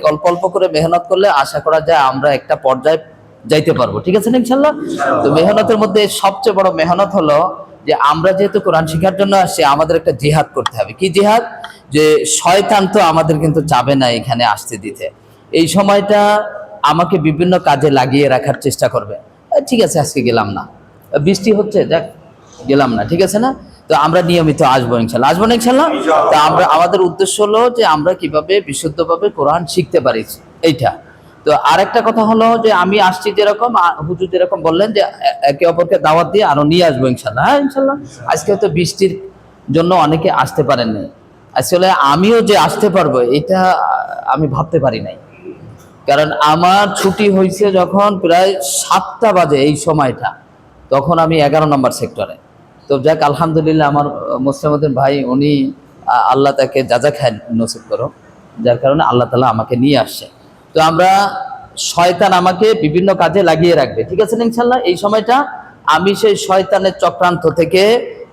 অল্প অল্প করে মেহনত করলে আশা করা যায় আমরা একটা পর্যায়ে যাইতে পারবো, ঠিক আছে না ইনশাল্লাহ। তো মেহনতের মধ্যে সবচেয়ে বড় মেহনত হলো যে আমরা যেহেতু কোরআন শেখার জন্য আসছি, আমাদের একটা জিহাদ করতে হবে। কি জিহাদ? যে শয়তান তো আমাদের কিন্তু চাবে না এখানে আসতে দিতে। এই সময়টা আমাকে বিভিন্ন কাজে লাগিয়ে রাখার চেষ্টা করবে। ঠিক আছে, আজকে গেলাম না, বৃষ্টি হচ্ছে, দেখ গেলাম না, ঠিক আছে না। তো আমরা নিয়মিত আসবো ইনশাল্লাহ, আসবো না ইনশাল্লাহ। তো আমরা, আমাদের উদ্দেশ্য হলো যে আমরা কিভাবে বিশুদ্ধভাবে কোরআন শিখতে পারি, এইটা। তো আরেকটা কথা হলো যে আমি আসছি যেরকম, হুজুর যেরকম বললেন যে একে অপরকে দাওয়াত দিয়ে আরো নিয়ে আসবো ইনশাল্লাহ। হ্যাঁ ইনশাল্লাহ। আজকে হয়তো বৃষ্টির জন্য অনেকে আসতে পারেননি, আসলে আমিও যে আসতে পারবো এটা আমি ভাবতে পারি নাই। কারণ আমার ছুটি হয়েছে যখন প্রায় 7টা বাজে, এই সময়টা তখন আমি 11 নম্বর সেক্টরে। তো যাক আলহামদুলিল্লাহ, আমার মুসলিমউদ্দিন ভাই উনি আল্লাহ তাকে যাজা খায় নসিব করো, যার কারণে আল্লাহ তাআলা আমাকে নিয়ে আসছে। তো আমরা, শয়তান আমাকে বিভিন্ন কাজে লাগিয়ে রাখবে, ঠিক আছে ইনশাল্লাহ। এই সময়টা আমি সেই শয়তানের চক্রান্ত থেকে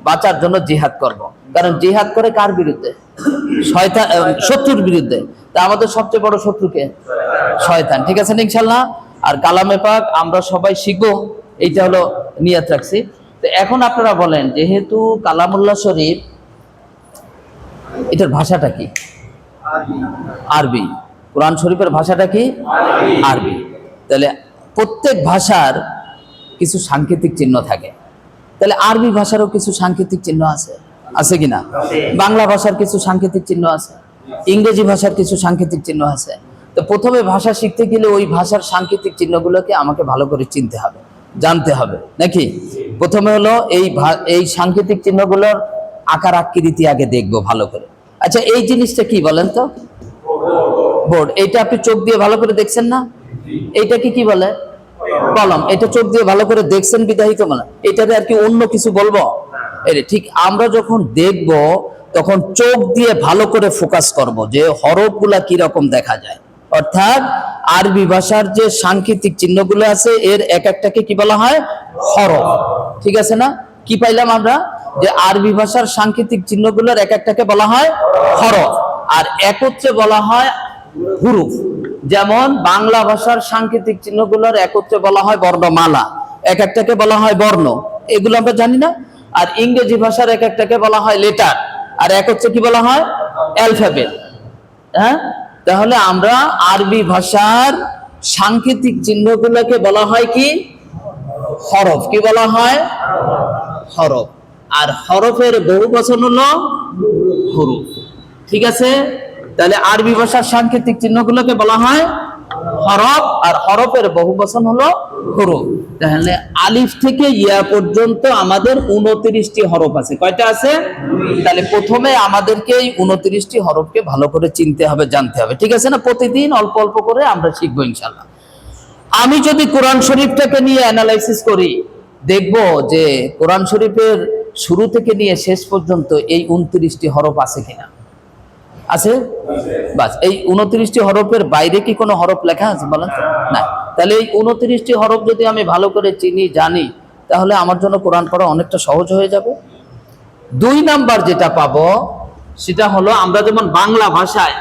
বাঁচার জন্য জিহাদ করব। কারণ জিহাদ করে কার বিরুদ্ধে? শয়তান, শত্রুর বিরুদ্ধে। তা আমাদের সবচেয়ে বড় শত্রুকে শয়তান, ঠিক আছে ইনশাল্লাহ। আর কালামে পাক আমরা সবাই শিখবো, এইটা হলো নিয়ত রাখছি। তো এখন আপনারা বলেন, যেহেতু কালামুল্লাহ শরীফ, এটার ভাষাটা কি? আরবি। কোরআন শরীফের ভাষাটা কি? আরবি। তাহলে প্রত্যেক ভাষার কিছু সাংকেতিক চিহ্ন থাকে, তাহলে আরবি ভাষারও কিছু সাংকেতিক চিহ্ন আছে, আছে কিনা? বাংলা ভাষার কিছু সাংকেতিক চিহ্ন আছে, ইংরেজি ভাষার কিছু সাংকেতিক চিহ্ন আছে। তো প্রথমে ভাষা শিখতে গেলে ওই ভাষার সাংকেতিক চিহ্নগুলোকে আমাকে ভালো করে চিনতে হবে, জানতে হবে, নাকি? প্রথমে হলো এই সাংকেতিক চিহ্নগুলোর আকার আকৃতি আগে দেখবো ভালো করে। আচ্ছা, এই জিনিসটা কি বলেন তো? বোর্ড। এইটা আপনি চোখ দিয়ে ভালো করে দেখছেন না? এইটাকে কি বলে? কলম। এটা চোখ দিয়ে ভালো করে দেখছেন বিধায়িত মানে, এটাতে আর কি অন্য কিছু বলবো? ঠিক আমরা যখন দেখব তখন চোখ দিয়ে ভালো করে ফোকাস করব যে হরফগুলা কিরকম দেখা যায়। অর্থাৎ আরবি ভাষার যে সাংকেতিক চিহ্নগুলো আছে এর এক একটাকে কি বলা হয়? হরফ, ঠিক আছে না? কি পাইলাম আমরা? যে আরবি ভাষার সাংকেতিক চিহ্নগুলোর এক একটাকে বলা হয় হরফ, আর একত্রে বলা হয় হুরুফ। যেমন বাংলা ভাষার সাংকেতিক চিহ্নগুলোর একত্রে বলা হয় বর্ণমালা, এক একটাকে বলা হয় বর্ণ, এগুলো আমরা জানি না। আর ইংরেজি ভাষার এক একটাকে বলা হয় লেটার, আর একত্রে কি বলা হয়? অ্যালফাবেট। হ্যাঁ, তাহলে আমরা আরবি ভাষার সাংকেতিক চিহ্নগুলোকে বলা হয় কি? হরফ। কি বলা হয়? হরফ। আর হরফের বহুবচন হলো হুরুফ, ঠিক আছে? তাহলে আরবি ভাষার সাংকেতিক চিহ্নগুলোকে বলা হয় হরফ, আর হরফের বহুবচন হলো হুরুফ। তাহলে আলিফ থেকে ইয়া পর্যন্ত আমাদের 29টি হরফ আছে। কয়টা আছে? তাহলে প্রথমে আমাদেরকে এই 29টি হরফকে ভালো করে চিনতে হবে, জানতে হবে, ঠিক আছে না? প্রতিদিন অল্প অল্প করে আমরা শিখবো ইনশাআল্লাহ। আমি যদি কোরআন শরীফটাকে নিয়ে অ্যানালাইসিস করি, দেখব যে কোরআন শরীফের শুরু থেকে নিয়ে শেষ পর্যন্ত এই 29টি হরফ আছে কিনা। আছে? বাস, এই 29টি হরফের বাইরে কি কোনো হরফ লেখা আছে বলেন তো? না। তাহলে এই 29টি হরফ যদি আমি ভালো করে চিনি, জানি, তাহলে আমার জন্য কোরআন পড়া অনেকটা সহজ হয়ে যাবে। 2 নাম্বার যেটা পাবো সেটা হলো, আমরা যেমন বাংলা ভাষায়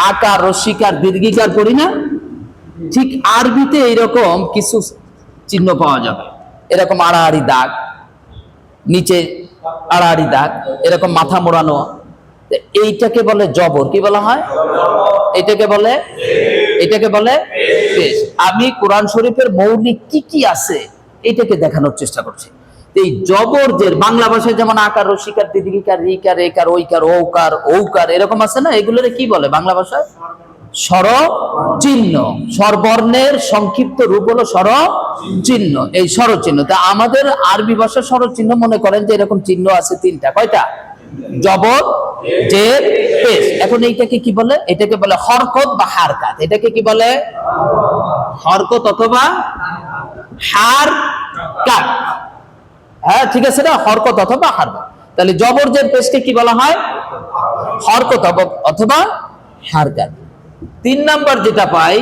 আকার, রস্যিকার, দীর্ঘিকার করি না, ঠিক আরবিতে এইরকম কিছু চিহ্ন পাওয়া যাবে। এরকম আড়াআড়ি দাগ, নিচে আড়াআড়ি দাগ, এরকম মাথা মোড়ানো, এইটাকে বলে জবর। কি বলা হয়? এটাকে বলে পেশ। আমি কোরআন শরীফের মৌলিক কি কি আছে এটাকে দেখানোর চেষ্টা করছি। এই জবর যে বাংলা ভাষায় যেমন আকার, রস্যিকার, দীর্ঘিকার, রিকার, একার, ঐকার, ঔকার এরকম আছে না, এগুলোরে কি বলে বাংলা ভাষায়? স্বর চিহ্ন। স্বরবর্ণের সংক্ষিপ্ত রূপ হলো স্বর চিহ্ন, এই স্বর চিহ্ন। তা আমাদের আরবি ভাষার স্বর চিহ্ন মনে করেন যে এরকম চিহ্ন আছে 3টা। কয়টা? জবর, জের, পেশ। এখন এইটাকে কি বলে? এটাকে বলে হরকত বা হারকাত। এটাকে কি বলে? হরকত অথবা হারকাত। হ্যাঁ, ঠিক আছে না? হরকত অথবা হারকাত। তাহলে জবর, জের, পেশকে কি বলা হয়? হরকত অথবা হারকাত। 3 নাম্বার যেটা পাই,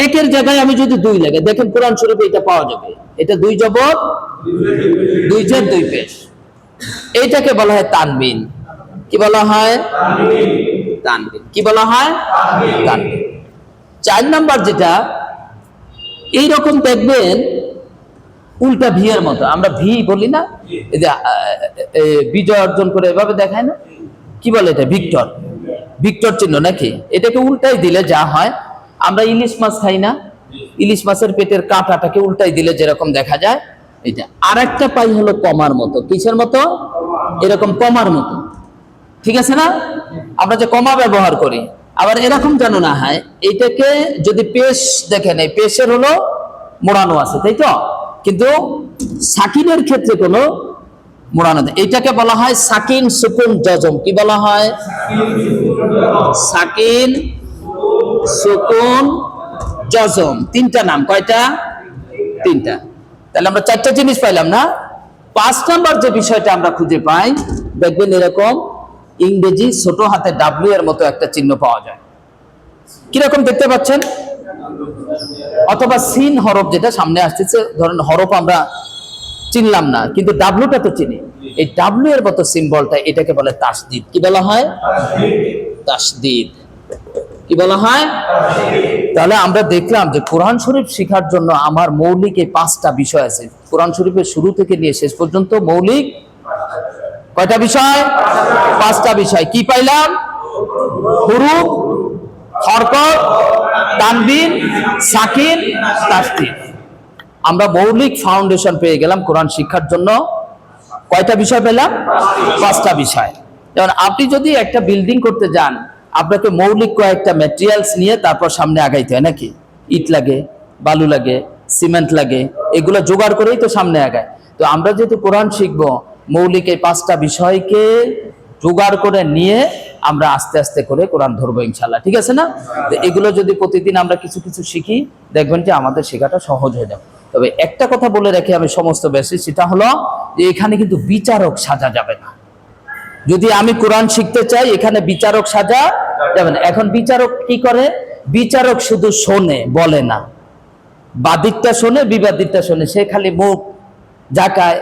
একের জায়গায় আমি যদি 2 লাগে, দেখেন কোরআন শরীফে এটা পাওয়া যাবে। এটা 2 জবর, 2 জের, 2 পেশ। এইটাকে বলা হয় তানবিন। কি বলা হয়? তানবিন। কি বলা হয়? তানবিন। 4 নাম্বার যেটা, এইরকম দেখবেন উল্টা ভি এর মতো, আমরা ভি বলি না, এই যে বিজয় অর্জন করে এভাবে দেখায় না, কি বলে এটা? ভিক্টর, ভিক্টর চিহ্ন নাকি? এটাকে উল্টাই দিলে যা হয়, আমরা ইলিশ মাছ খাই না, ইলিশ মাছের পেটের কাঁটাটাকে উল্টাই দিলে যেরকম দেখা যায় এটা। আর একটা পাই হলো কমার মতো। কিসের মতো? এরকম কমার মতো, ঠিক আছে না? আমরা যে কমা ব্যবহার করি, আবার এরকম যেন না হয়, এটাকে যদি পেশ দেখেন, এই পেশের হলো মোড়ানো আছে, তাই তো? কিন্তু সাকিনের ক্ষেত্রে কোনো মোড়ানো নেই। এটাকে বলা হয় সাকিন সুকুন জজম। কি বলা হয়? সাকিন সুকুন জজম। 3টা নাম। কয়টা? 3টা। তাহলে আমরা 4টা জিনিস পাইলাম না? 5 নাম্বার যে বিষয়টা আমরা খুঁজে পাই, দেখবেন এরকম ইংরেজি ছোট হাতে ডাব্লিউ এর মতো একটা চিহ্ন পাওয়া যায়। কিরকম দেখতে পাচ্ছেন? অথবা সিন হরফ যেটা সামনে আসতেছে, ধরেন হরফ আমরা চিনলাম না, কিন্তু ডাব্লুটা তো চিনি। এই ডাব্লু এর মতো সিম্বলটা, এটাকে বলে তাসদিদ। কি বলা হয়? তাসদিদ। কি বলা হয়? তাহলে আমরা দেখলাম যে কোরআন শরীফ শেখার জন্য আমার মৌলিক এই 5টা বিষয় আছে। কোরআন শরীফের শুরু থেকে নিয়ে শেষ পর্যন্ত মৌলিক কয়টা বিষয়? 5টা বিষয়। কি পাইলাম? হুরুফ, হরকত, তানবিন, সাকিন, তাসদিদ। আমরা মৌলিক ফাউন্ডেশন পেয়ে গেলাম কোরআন শিক্ষার জন্য। কয়টা বিষয় পেলাম? 5টা বিষয়। যেমন আপনি যদি একটা বিল্ডিং করতে যান, আপনাকে মৌলিক কয়েকটা ম্যাটেরিয়ালস নিয়ে তারপর সামনে আগাইতে হয় নাকি? ইট লাগে, বালু লাগে, সিমেন্ট লাগে, এগুলো জোগাড় করেই তো সামনে আগায়। তো আমরা যেহেতু কোরআন শিখবো, মৌলিক এই 5টা বিষয়কে জোগাড় করে নিয়ে আমরা আস্তে আস্তে করে কোরআন ধরবো ইনশাল্লাহ। ঠিক আছে না? তো এগুলো যদি প্রতিদিন আমরা কিছু কিছু শিখি, দেখবেন যে আমাদের শেখাটা সহজ হয়ে যাবে। তবে একটা কথা বলে রাখি আমি সমস্ত বেশি, সেটা হলো যে এখানে কিন্তু বিচারক সাজা যাবে না। যদি আমি কোরআন শিখতে চাই, এখানে বিচারক সাজা যাবে না। এখন বিচারক কি করে? বিচারক শুধু শোনে, বলে না। বাদিকটা শোনে, বিবাদিকটা শোনে, সে খালি মুখ জাকায়,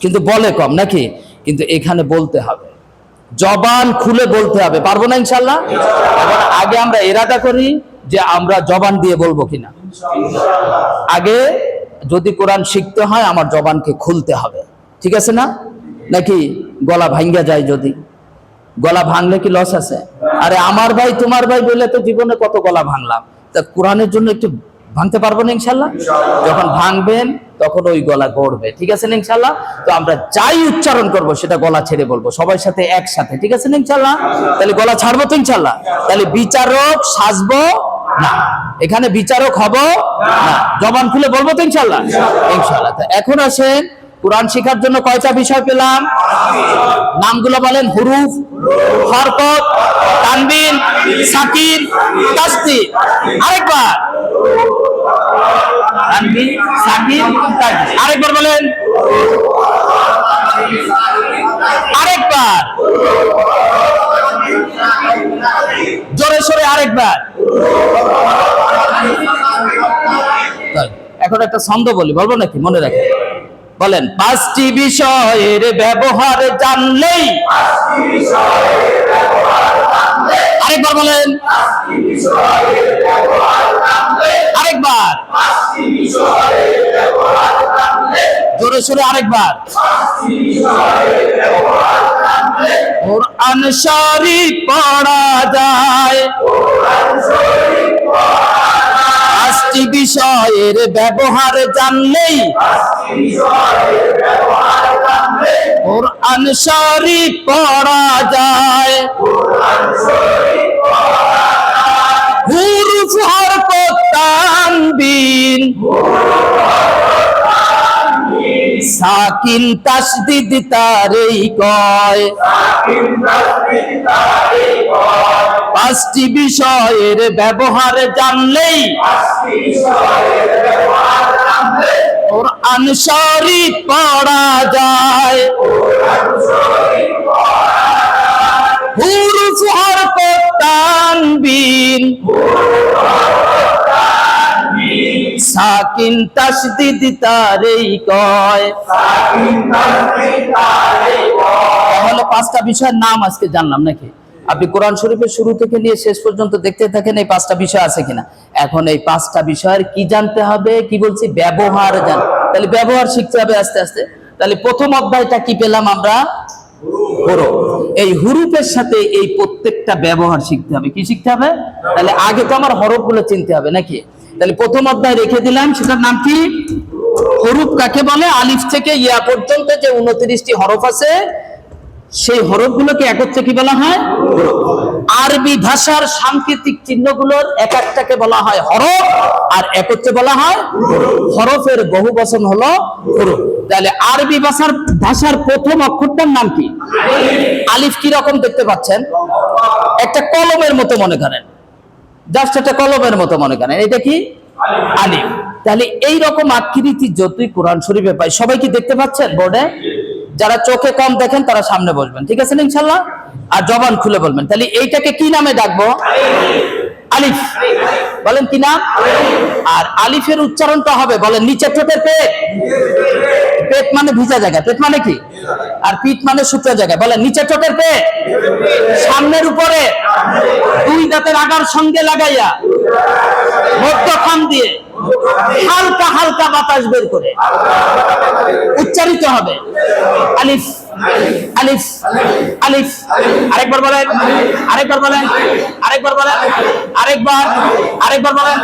কিন্তু বলে কম নাকি? কিন্তু এখানে বলতে হবে, জবান খুলে বলতে হবে। পারবো না ইনশাল্লাহ? আগে আমরা ইরাদা করি যে আমরা জবান দিয়ে বলবো কিনা। আগে যদি কোরআন শিখতে হয়, আমার জবানকে খুলতে হবে, ঠিক আছে না? নাকি গলা ভাঙ্গা যায়? যদি গলা ভাঙলে কি লস আছে? আরে আমার ভাই তোমার ভাই বলে তো জীবনে কত গলা ভাঙলাম, তা কোরআনের জন্য একটু ভাঙতে পারবো না ইনশাল্লাহ? যখন ভাঙবেন তখন ওই গলা গড়বে, ঠিক আছে না ইনশাল্লাহ? তো আমরা যাই উচ্চারণ করব সেটা গলা ছেড়ে বলবো, সবার সাথে একসাথে, ঠিক আছে না ইনশাল্লাহ? তাহলে গলা ছাড়বো তো ইনশাল্লাহ? তাহলে বিচারক সাজবো না, এখানে বিচারক হব না, জবান খুলে বলবো তো ইনশাল্লাহ? ইনশাল্লাহ। তো এখন আসেন, কোরআন শেখার জন্য কয়টা বিষয় পেলাম? নামগুলো বলেন। হুরুফ, হরকত, তানবিন, সাকিন, তাসদিদ। আরেকবার। তানবিন, সাকিন, তাসদিদ। আরেকবার বলেন। আরেকবার। জোরে সোরে আরেকবার। এখন একটা ছন্দ বলি, বলবো নাকি? মনে রাখেন, বলেন। 5টি বিষয়ের ব্যবহার জানলেই। আরেকবার বলেন। আরেকবার। জোরে সোরে আরেকবার। কোরআন শরীফ পড়া যায়। 5টি বিষয়ের ব্যবহার জানলেই কোরআন শরীফ পড়া যায়। হুরুফ, হরকত, তানবিন, সাকিন, তাসদিদ তারেই কয়। 5টি বিষয়ের ব্যবহার জানলেই কোরআন শরীফ পড়া যায়। হুরুফ, হরকত, তানবিন, সাকিন, তাসদিদ তারেই কয়। তাহলে 5টা বিষয়ের নাম আজকে জানলাম নাকি? আপনি কোরআন শরীফের শুরু থেকে নিয়ে শেষ পর্যন্ত দেখতে থাকেন এই 5টা বিষয় আছে কিনা। এখন এই 5টা বিষয়ের কি জানতে হবে, কি বলছি, ব্যবহার তাহলে ব্যবহার শিখতে হবে আস্তে আস্তে। তাহলে প্রথম অধ্যায়টা কি পেলাম আমরা? হুরুফ। এই হুরুফের সাথে এই প্রত্যেকটা ব্যবহার শিখতে হবে। কি শিখতে হবে? তাহলে আগে তো আমার হরফগুলো চিনতে হবে নাকি। তাহলে প্রথম অধ্যায় রেখে দিলাম, সেটার নাম কি? হুরুফ কাকে বলে? আলিফ থেকে ইয়া পর্যন্ত যে 29টি হরফ আছে, সেই হরফগুলোকে একত্রে কি বলা হয়? আরবি ভাষার সাংকেতিক চিহ্নগুলোর এক একটাকে বলা হয় হরফ, আর একত্রে বলা হয় হরফের বহু বচন হলো হুরুফ। তাহলে আরবি ভাষার প্রথম অক্ষরটার নাম কি? আলিফ। কি রকম দেখতে পাচ্ছেন? একটা কলমের মতো মনে করেন, জাস্ট একটা কলমের মতো মনে করেন, এটা কি? আলিফ। তাহলে এই রকম আকৃতি যতই কোরআন শরীফে পাই, সবাই কি দেখতে পাচ্ছেন বোর্ডে? যারা চোখে কম দেখেন তারা সামনে বসবেন, ঠিক আছে না ইনশাল্লাহ? আর জবান খুলে বলবেন। তাহলে এইটাকে কি নামে ডাকবো? আলিফ। বলেন কি নাম? আর আলিফের উচ্চারণটা হবে, বলেন, নিচের ঠোঁটের পেট। পেট মানে ভিজা জায়গা, পেট মানে কি? আর পিঠ মানে শুকনো জায়গা। বলেন, নিচের ঠোঁটের পেট, সামনের উপরে, দুই দাঁতের আগার সঙ্গে লাগাইয়া মধ্যখান দিয়ে হালকা হালকা বাতাস বের করে উচ্চারিত হবে আলিফ, আলিফ, আলিফ। আরেকবার বলেন, আরেকবার বলেন, আরেকবার বলেন, আরেকবার বলেন।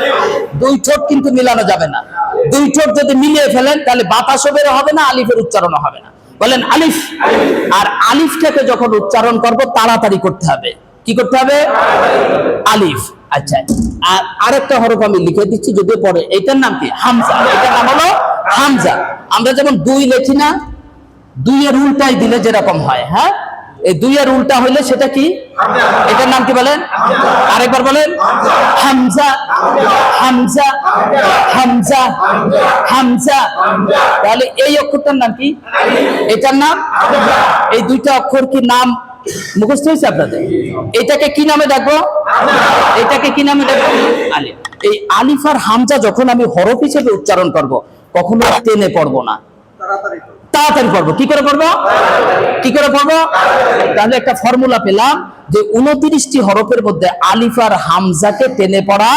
দুই ঠোঁট কিন্তু মিলানো যাবে না। দুই ঠোঁট যদি মিলিয়ে ফেলেন তাহলে বাতাসও বের হবে না, আলিফের উচ্চারণও হবে না। বলেন আলিফ। আর আলিফটাকে যখন উচ্চারণ করব তাড়াতাড়ি করতে হবে। কি করতে হবে? আলিফ। আচ্ছা, আর আরেকটা হরফ আমি লিখে দিচ্ছি, যদি পরে। এটার নাম কি? হামজা। এটার নাম হলো হামজা। আমরা যেমন 2 লেখি না, 2 এর উল্টাই দিলে যেরকম হয়, হ্যাঁ, এই 2 এর উল্টা হইলে সেটা কি? এটার নাম কি বলেন? আরেকবার বলেন, হামজা, হামজা, হামজা, হামজা। তাহলে এই অক্ষরটার নাম কি? এটার নাম। এই 2টা অক্ষর কি নাম মুখস্থ হয়েছে আপনাদের? এটাকে কি নামে ডাকবো? এটাকে কি নামে ডাকবো? আলিফ। এই আলিফ আর হামজা যখন আমি হরফ হিসেবে উচ্চারণ করব, কখনো টেনে পড়বো না, তাড়াতাড়ি পড়বো। কি করে পড়বো? কি করে পড়বো? তাহলে একটা ফর্মুলা পেলাম যে 29টি হরফের মধ্যে আলিফ আর হামজাকে টেনে পড়া।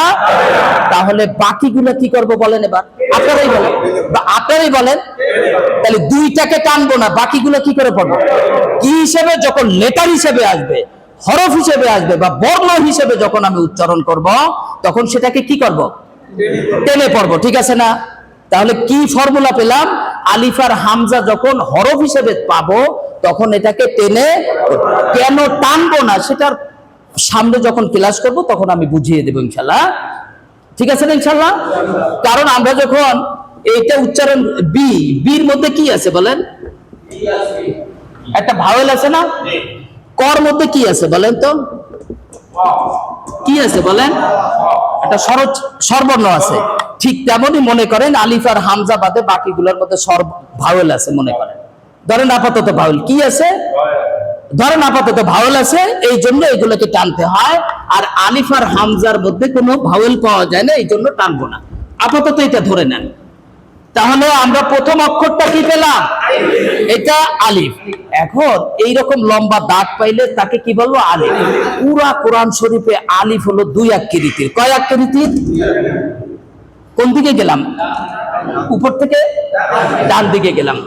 তাহলে বাকিগুলো কি করব বলেন এবার? আপনারাই বলেন, আপনারাই বলেন। তাহলে 2টাকে টানবো না, বাকিগুলো কি করে পড়বো? কি হিসেবে? যখন লেটার হিসেবে আসবে, হরফ হিসেবে আসবে, বা বর্ণ হিসেবে যখন আমি উচ্চারণ করব, তখন সেটাকে কি করব? টেনে পড়বো, ঠিক আছে না? তাহলে কি ফর্মুলা পেলাম? আলিফ আর হামজা যখন হরফ হিসেবে পাবো, তখন এটাকে টেনে। কেন টানবো না সেটার সামনে যখন ক্লাস করব তখন আমি বুঝিয়ে দেবো ইনশাল্লাহ, ঠিক আছে না ইনশাল্লাহ? কারণ আমরা যখন এইটা উচ্চারণ, বির মধ্যে কি আছে বলেন? একটা ভাওয়েল আছে না? কর মধ্যে কি আছে বলেন তো? কি আছে বলেন? একটা স্বরবর্ণ আছে। ঠিক তেমনই মনে করেন আলিফ আর হামজা বাদে বাকিগুলোর মধ্যে ভাওয়েল আছে মনে করেন। ধরেন আপাতত ভাওয়েল কি আছে? ধরেন আপাতত ভাওয়েল আছে, এই জন্য এগুলোকে টানতে হয়। আর আলিফ আর হামজার মধ্যে কোনো ভাওয়েল পাওয়া যায় না, এই জন্য টানবো না। আপাতত এটা ধরে নেন। তাহলে আমরা প্রথম অক্ষরটা কি পেলাম? এটা আলিফ। এখন এইরকম লম্বা দাগ পাইলে তাকে কি বলবো? আলিফ। পুরা কোরআন শরীফে আলিফ হলো 2 আকৃতির। কয় আকৃতির? কোন দিকে গেলাম? উপর থেকে ডান দিকে গেলাম।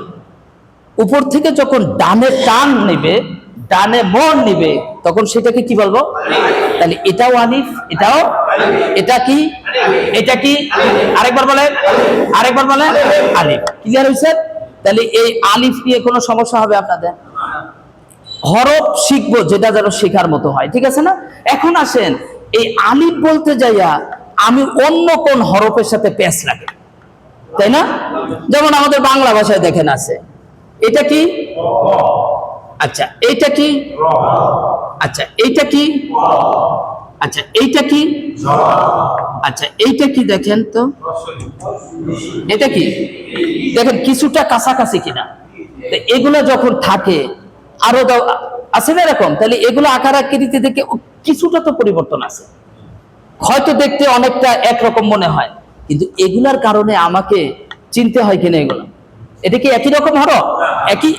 উপর থেকে যখন ডানে টান নেবে, ডানে মন নিবে, তখন সেটাকে কি বলবো? তাহলে এটাও আলিফ, এটাও। এটা কি? এটা কি? আরেকবার বলেন, আরেকবার বলেন। আলিফ। ক্লিয়ার হয়েছে? তাহলে এই আলিফ নিয়ে কোনো সমস্যা হবে আপনাদের? হরফ শিখবো যেটা যেন শেখার মতো হয়, ঠিক আছে না? এখন আসেন, এই আলিফ বলতে যাইয়া আমি অন্য কোন হরফের সাথে প্যাচ লাগে, তাই না? যেমন আমাদের বাংলা ভাষায় দেখেন আছে, এটা কি? আচ্ছা, এইটা কি? আচ্ছা, এইটা কি? আচ্ছা, এইটা কি? আচ্ছা, এইটা কি দেখেন তো? এটা কি? দেখেন কিছুটা কাছাকাছি কিনা। এগুলো যখন থাকে আরো আছে না এরকম, তাহলে এগুলো আকার আকৃতিতে দেখে কিছুটা তো পরিবর্তন আছে। হয়তো দেখতে অনেকটা একরকম মনে হয়, কিন্তু এগুলার কারণে আমাকে চিনতে হয় কিনা, এটা কি একই রকম হরফ?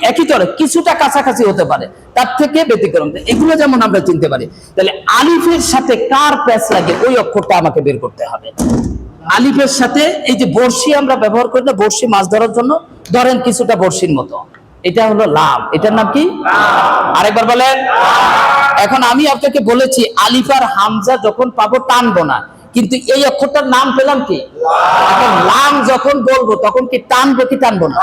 একই তরে, কিছুটা কাছাকাছি হতে পারে, তার থেকে ব্যতিক্রম। এগুলো যেমন আমরা চিনতে পারি। তাহলে আলিফের সাথে কার প্যাচ লাগে ওই অক্ষরটা আমাকে বের করতে হবে। আলিফের সাথে এই যে বড়শি আমরা ব্যবহার করি না, বড়শি মাছ ধরার জন্য, ধরেন কিছুটা বড়শির মতো, এটা হলো লাম। এটার নাম কি? আরেকবার বলেন। এখন আমি আপনাকে বলেছি আলিফ আর হামজা যখন পাবো টানবো না, কিন্তু এই অক্ষরটার নাম পেলাম কি? এখন লাম যখন বলবো তখন কি টানবো কি টানবো না?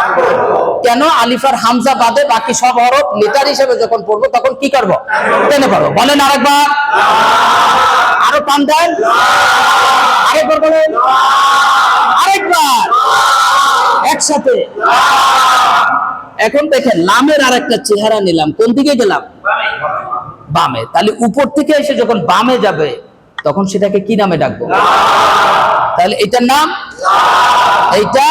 কেন? আলিফ আর হামজা বাদে বাকি সব হরফ লেটার হিসেবে যখন পড়বো তখন কি করবো? টেনে পড়বো। বলেন আরেকবার, আরো টান দেন, আরেকবার বলেন, আরেকবার একসাথে। এখন দেখেন লামের আর একটা চেহারা নিলাম, কোন দিকে গেলাম? বামে। তাহলে উপর থেকে এসে যখন বামে যাবে তখন সেটাকে কি নামে ডাকবো? তাহলে এটার নাম এইটা।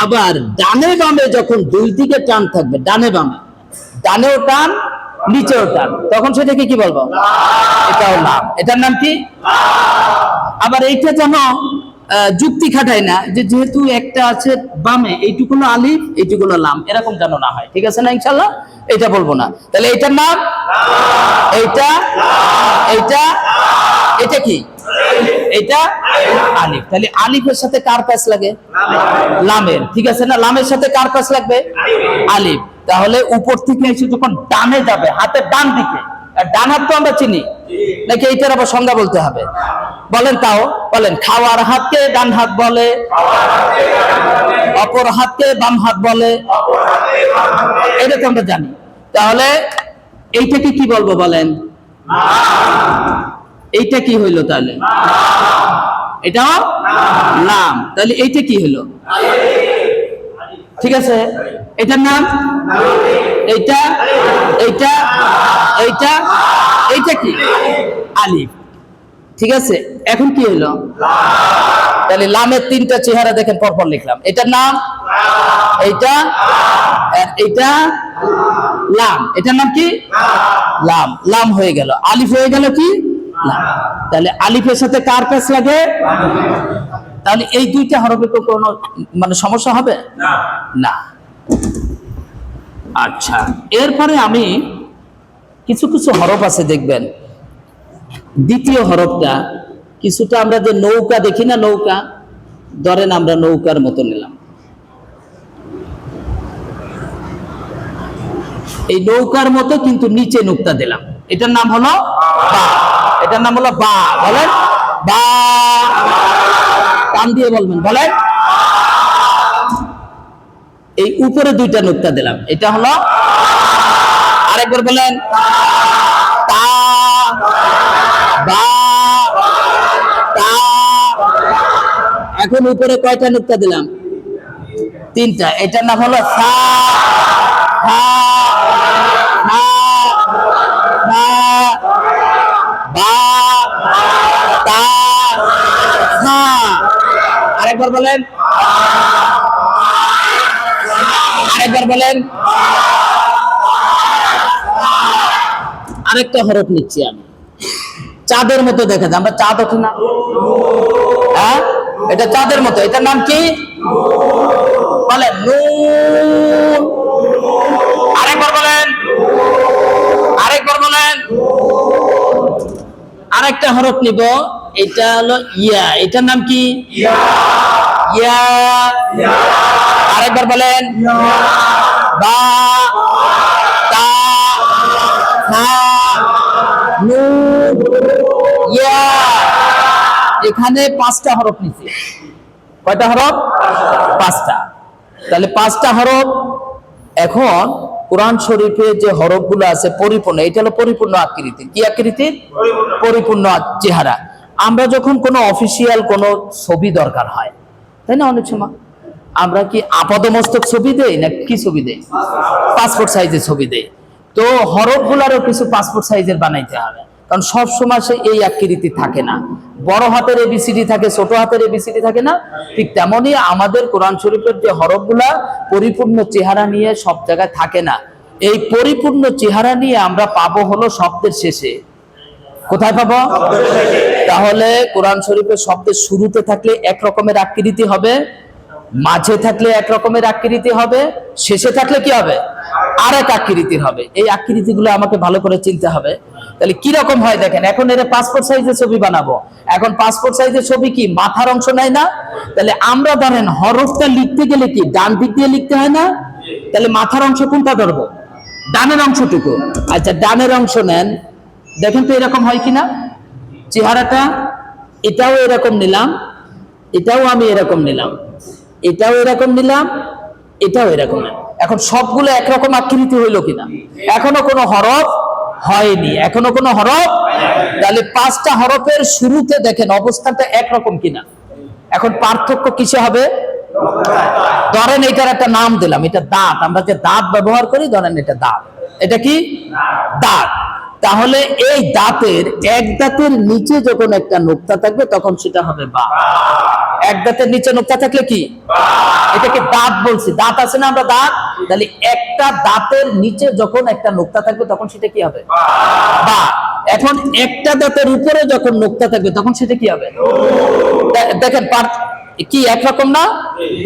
আবার ডানে বামে যখন দুই দিকে টান থাকবে, ডানে বামে, ডানেও টান নিচেও টান, তখন সেটাকে কি বলবো? এটাও নাম। এটার নাম কি? আবার এইটা যেন যুক্তি খাটায় না, যে যেহেতু একটা আছে বামে, এইটুকু হলো আলিফ এইটুকু হলো লাম, এরকম যেন না হয়। ঠিক আছে না? ইনশাআল্লাহ এটা বলবো না। তাহলে এটার নাম এইটা, এইটা, এটা কি? এটা আলিফ। তাহলে আলিফের সাথে কার প্যাচ লাগে? লামের। ঠিক আছে না? লামের সাথে কার প্যাচ লাগবে? আলিফ। তাহলে উপর থেকে এসে যখন ডানে যাবে, হাতের ডান দিকে, ডান হাত তো আমরা চিনি নাকি? এইটার আবার সংজ্ঞা বলতে হবে। বলেন, তাও বলেন। খাওয়ার হাতকে ডান হাত বলে, অপর হাতকে বাম হাত বলে, এটা তো আমরা জানি। তাহলে এইটাকে কি বলবো বলেন? এইটা কি হইলো তাহলে? এটাও নাম। তাহলে এইটা কি হলো? ঠিক আছে, এটার নাম এইটা, এইটা, এইটা, এইটা কি? আলিফ। ঠিক আছে, এখন কি হলো? তাহলে লামের তিনটা চেহারা দেখেন, পরপর লিখলাম। এটার নাম এইটা, এইটা লাম। এটার নাম কি? লাম। লাম হয়ে গেল, আলিফ হয়ে গেল কি? লাম। তাহলে আলিফের সাথে কার প্যাচ লাগে? তাহলে এই দুইটা হরফে তো কোনো মানে সমস্যা হবে না। আচ্ছা, এরপরে আমি কিছু কিছু হরফ আছে দেখবেন, দ্বিতীয় হরফটা কিছুটা আমরা যে নৌকা দেখি না, নৌকা, ধরেন আমরা নৌকার মতো নিলাম, এই নৌকার মতো কিন্তু নিচে নুক্তা দিলাম, এটার নাম হলো বা। এটার নাম হলো বা। বলেন বা, কান দিয়ে বলবেন, বলেন। এই উপরে দুইটা নুক্তা দিলাম, এটা হলো। আরেকবার বলেন, তা, বা, তা। এখন উপরে কয়টা নুক্তা দিলাম? তিনটা। এটার নাম হলো সা, হা, না, না, বা, তা, সা। আরেকবার বলেন, আরেকবার বলেন। আরেকটা হরফ নিচ্ছি আমি, চাঁদের মতো দেখা যায়, আমরা চাঁদ ওঠে না? হ্যাঁ, এটা চাঁদের মতো। এটার নাম কি? বলেন, নুন। আরেকবার বলেন, আরেকবার বলেন। আরেকটা হরফ নিব, এটা হলো ইয়া। এটার নাম কি? ইয়া। আরেকবার বলেন, বা, তা, সা, নুন, ইয়া। এখানে পাঁচটা হরফ নিচে। কয়টা হরফ? পাঁচটা। তাহলে পাঁচটা হরফ। এখন কোরআন শরীফে যে হরফগুলো আছে পরিপূর্ণ, এটা হলো পরিপূর্ণ আকৃতি। কি আকৃতি? পরিপূর্ণ চেহারা। আমরা যখন কোনো অফিসিয়াল কোনো ছবি দরকার হয়, তাই না, অনেক সময় আমরা কি আপাদমস্তক ছবি দেই না কি ছবি দেই? পাসপোর্ট সাইজের ছবি দেই। তো হরফগুলোরও কিছু পাসপোর্ট সাইজের বানাইতে হবে, কারণ সব সময় সে এই আকৃতি থাকে না। বড় হাতের এবিসিডি থাকে, ছোট হাতের এবিসিডি থাকে না? ঠিক তেমনই আমাদের কোরআন শরীফের যে হরফগুলা পরিপূর্ণ চেহারা নিয়ে সব জায়গায় থাকে না। এই পরিপূর্ণ চেহারা নিয়ে আমরা পাবো হলো শব্দের শেষে। কোথায় পাবো? তাহলে কোরআন শরীফের শব্দের শুরুতে থাকলে এক রকমের আকৃতি হবে, মাঝে থাকলে এক রকমের আকৃতি হবে, শেষে থাকলে কি হবে, আরেক আকৃতির হবে। এই আকৃতিগুলো আমাকে ভালো করে চিনতে হবে। তাহলে কি রকম হয় দেখেন, এখন এর পাসপোর্ট সাইজের ছবি বানাবো। এখন পাসপোর্ট সাইজের ছবি কি মাথার অংশ নেয় না? তাহলে আমরা ধরেন হরফটা লিখতে গেলে কি ডান দিক দিয়ে লিখতে হয় না? তাহলে মাথার অংশ কোনটা ধরবো? ডানের অংশটুকু। আচ্ছা, ডানের অংশ নেন, দেখেন তো এরকম হয় কিনা চেহারাটা। এটাও এরকম নিলাম, এটাও আমি এরকম নিলাম, এটাও এরকম নিলাম, এটাও এরকম নিলাম। এখন সবগুলো একরকম আকৃতি হইলো কিনা? এখনো কোনো হরফ হয়নি, এখনো কোনো হরফ। তাহলে 5টা হরফের শুরুতে দেখেন অবস্থানটা একরকম কিনা। এখন পার্থক্য কিসে হবে? ধরেন এটার একটা নাম দিলাম, এটা দাঁত। আমরা যে দাঁত ব্যবহার করি, ধরেন এটা দাঁত, এটা কি দাঁত। তাহলে এই দাঁতের এক দাঁতের নিচে যখন একটা নোক্তা থাকবে তখন সেটা হবে বা। এক দাঁতের নিচে নোক্তা থাকলে কি? এটাকে দাঁত বলছি, দাঁত আছে না আমরা দাঁত। তাহলে একটা দাঁতের নিচে যখন একটা নোক্তা থাকবে তখন সেটা কি হবে? বা। এখন একটা দাঁতের উপরে যখন নোক্তা থাকবে তখন সেটা কি হবে? দেখেন কি একরকম না?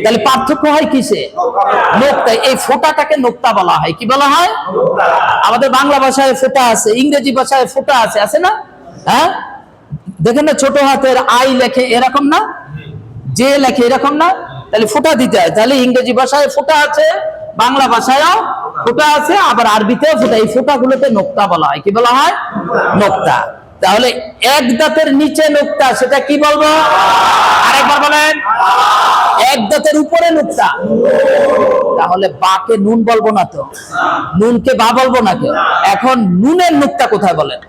তাহলে পার্থক্য হয় কিসে? নোক্তা। এই ফোঁটাটাকে নোক্তা বলা হয়। কি বলা হয়? আমাদের বাংলা ভাষায় ফোঁটা আছে, ইংরেজি ভাষায় ফোঁটা আছে, আছে না? হ্যাঁ, দেখেন না, ছোট হাতের আই লেখে এরকম না, যে লেখে এরকম না। তাহলে ফোঁটা দিতে হয়। তাহলে ইংরেজি ভাষায় ফোঁটা আছে, বাংলা ভাষায়ও ফোঁটা আছে, আবার আরবিতেও ফোঁটা। এই ফোঁটাগুলোতে নোক্তা বলা হয়। কি বলা হয়? নোক্তা। তাহলে এক দাঁতের নিচে নোক্তা, সেটা কি বলবো? আরেকবার বলেন। এক দাঁতের উপরে নোক্তা, তাহলে বাকে নুন বলবো না তো? নুনকে বা বলবো না তো? এখন নুনের নোক্তা কোথায় বলেন?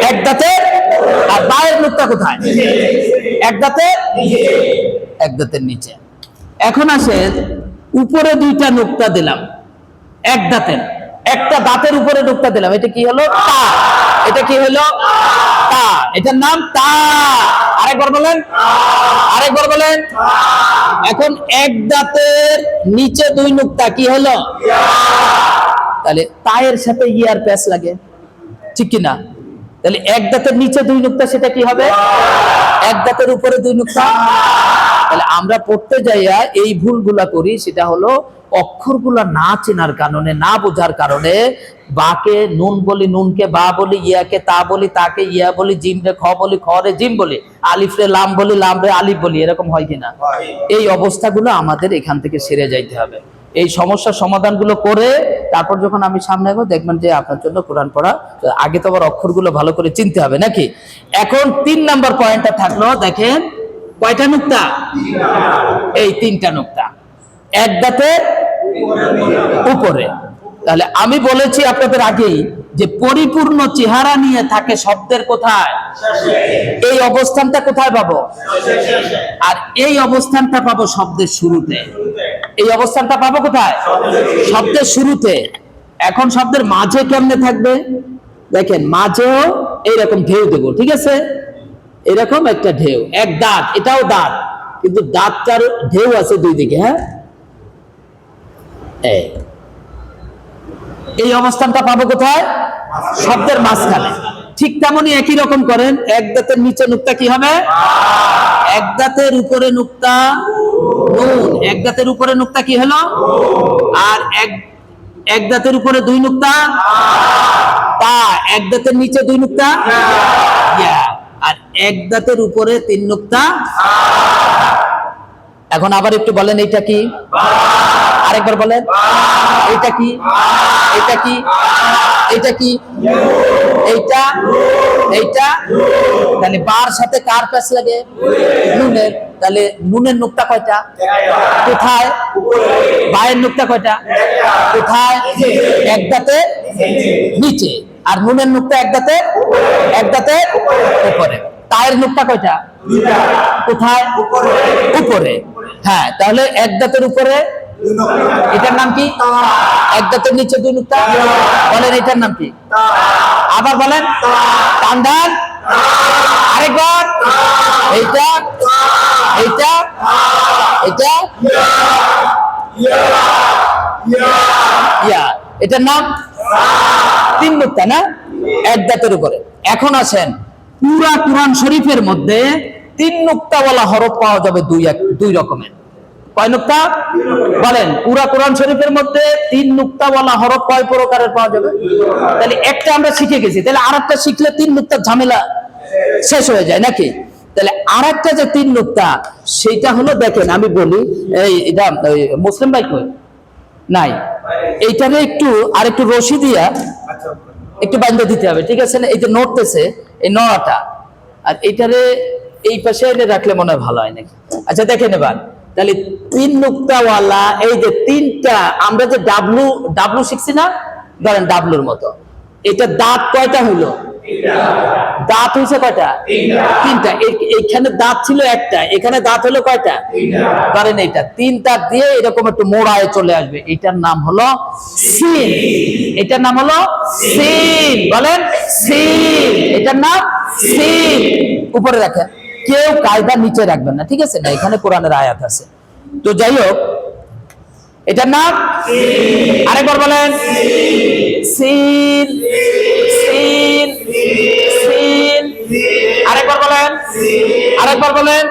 এক দাঁতের। আর বায়ের নোক্তা কোথায়? এক দাঁতের, এক দাঁতের নিচে। এখন আসেন, উপরে 2টা নোক্তা দিলাম এক দাঁতের, একটা দাঁতের উপরে নোক্তা দিলাম, এটা কি হলো? তা। এটা কি হলো? তা। এটার নাম তা। আরেকবার বলেন, আরেকবার বলেন। এখন এক দাঁতের নিচে 2 নোক্তা, কি হলো? তাহলে তায়ের সাথে ইয়ার প্যাচ লাগে, ঠিক কি না? তাহলে এক দাঁতের নিচে 2 নোক্তা, সেটা কি হবে? এক দাঁতের উপরে 2 নোক্তা। তাহলে আমরা পড়তে যাইয়া এই ভুলগুলা করি, সেটা হলো অক্ষরগুলা না চেনার কারণে, না বোঝার কারণে। বাকে নুন বলি, নুনকে বা বলি, ইয়াকে তা বলি, তাকে ইয়া বলি, জিম রে খ বলি, খ রে জিম বলি, আলিফ রে লাম বলি, লাম রে আলিফ বলি। এরকম হয় কিনা? এই অবস্থাগুলো আমাদের এখান থেকে সেরে যাইতে হবে। এই সমস্যার সমাধানগুলো করে তারপর যখন আমি সামনে আসবো, দেখবেন যে আপনার জন্য কোরআন পড়া। আগে তো আবার অক্ষরগুলো ভালো করে চিনতে হবে নাকি? এখন 3 নাম্বার পয়েন্টটা থাকলো, দেখেন কয়টা নোক্তা? এই 3টা নোক্তা এক দাঁতের উপরে। তাহলে আমি বলেছি আপনাদের আগেই যে পরিপূর্ণ চেহারা নিয়ে থাকে শব্দের কোথায়? এই অবস্থানটা কোথায় পাবো? আর এই অবস্থানটা পাবো শব্দের শুরুতে। এই অবস্থানটা পাবো কোথায়? শব্দের শুরুতে। এখন শব্দের মাঝে কেমনে থাকবে? দেখেন, মাঝেও এইরকম ঢেউ দেবো, ঠিক আছে? এরকম একটা ঢেউ, এক দাঁত, এটাও দাঁত, কিন্তু দাঁতটার ঢেউ আছে 2 দিকে। হ্যাঁ, এই অবস্থানটা পাবো কোথায়? শব্দের মাঝখানে। ঠিক তেমনি একই রকম করেন, এক দাঁতের নিচে নোক্তা কি হবে? এক দাঁতের উপরে নোক্তা নুন। এক দাঁতের উপরে নোক্তা কি হলো? আর এক দাঁতের উপরে 2 নোক্তা তা। এক দাঁতের নিচে 2 নোক্তা ইয়া। আর এক দাঁতের উপরে 3 নোক্তা। এখন আবার একটু বলেন, এইটা কি? আরেকবার বলেন, এইটা কি? এইটা কি? এইটা কি? এইটা, এইটা। তাহলে বার সাথে কার প্যাচ লাগে? নুনের। তাহলে নুনের নোক্তা কয়টা? কোথায়? বায়ের নোক্তা কয়টা? কোথায়? এক দাঁতের নিচে। আর নুনের নোক্তা এক দাঁতের, এক দাঁতের উপরে। তায়ের নোক্তা কয়টা? কোথায়? উপরে। হ্যাঁ, তাহলে এক দাঁতের উপরে, এটার নাম কি? এক দাঁতের নিচে 2 নোক্তা, বলেন এটার নাম কি? আবার বলেন, টান্ডান। আরেকবার, এইটা, এইটা, এটা, ইয়া। এটার নাম 3 নোক্তা না? এক দাঁতের উপরে। এখন আসেন, পুরা কোরআন শরীফের মধ্যে 3 নোক্তাওয়ালা হরফ পাওয়া যাবে 2 রকমের। কয় নুক্তা? বলেন পুরা কোরআন শরীফের মধ্যে 3 নুক্তাওয়ালা হরফ কয় প্রকারের পাওয়া যাবে? তাহলে একটা আমরা শিখে গেছি, তাহলে আরেকটা শিখলে 3 নুক্তার ঝামেলা শেষ হয়ে যায় নাকি? তাহলে আরেকটা যে 3 নুক্তা, সেটা হলো, দেখেন আমি বলি, এই এটা মুসলিম ভাই কই নাই, এইটারে একটু আর একটু রশি দিয়া একটু বান্ধে দিতে হবে, ঠিক আছে না? এই যে নড়তেছে এই নড়াটা, আর এইটারে এই পাশে এনে রাখলে মনে হয় ভালো হয় নাকি? আচ্ছা দেখেন এবার, তাহলে 3 নুক্তাওয়ালা এই যে 3টা, আমরা যে ডাব্লু ডাব্লু শিখছি না, ধরেন ডাব্লুর মতো, এটা দাঁত কয়টা হইলো? দাঁত হয়েছে কয়টা? 3টা। এইখানে দাঁত ছিল একটা, এখানে দাঁত হলো কয়টা? ধরেন এইটা 3 দাঁত দিয়ে এরকম একটু মোড়ায় চলে আসবে, এটার নাম হলো সিন। এটার নাম হলো সিন। বলেন সিন। এটার নাম সিন। উপরে রাখেন, কেউ কায়দা নিচে রাখবেন না, ঠিক আছে না? এখানে কোরআনের আয়াত আছে। তো যাই হোক, এটার নাম আরেকবার বলেন সিন। সিন। সিন। আরেকবার বলেন, আরেকবার বলেন।